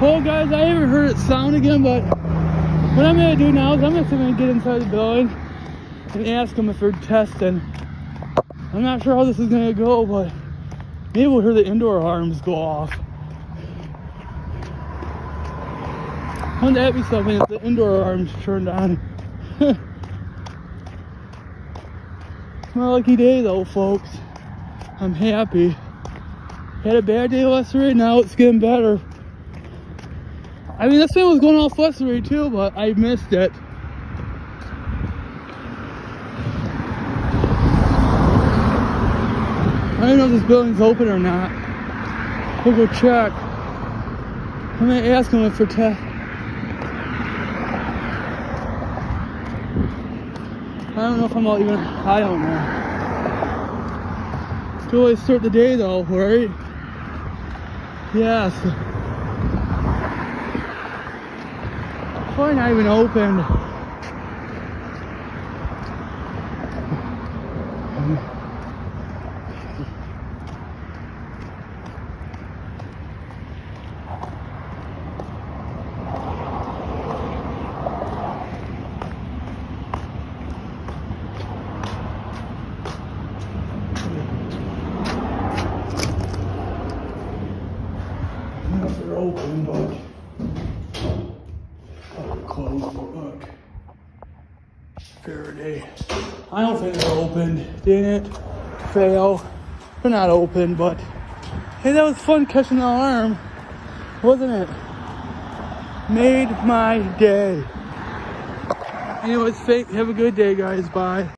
Well, guys, I haven't heard it sound again, but what I'm gonna do now is I'm just gonna get inside the building and ask them if they're testing. I'm not sure how this is gonna go, but maybe we'll hear the indoor alarms go off. Wouldn't that be something if the indoor alarms turned on? It's my lucky day though, folks. I'm happy. Had a bad day yesterday, now it's getting better. I mean, this thing was going off yesterday too, but I missed it. I don't know if this building's open or not. We'll go check. I'm gonna ask them if they're I don't know if I'm all even, I don't know. Let's go always start the day though, right? Yes. Probably not even open. They're open, but closed. Look, Faraday. I don't think they're open. Didn't it? Fail. They're not open, but hey, that was fun catching the alarm, wasn't it? Made my day. Anyways, have a good day, guys. Bye.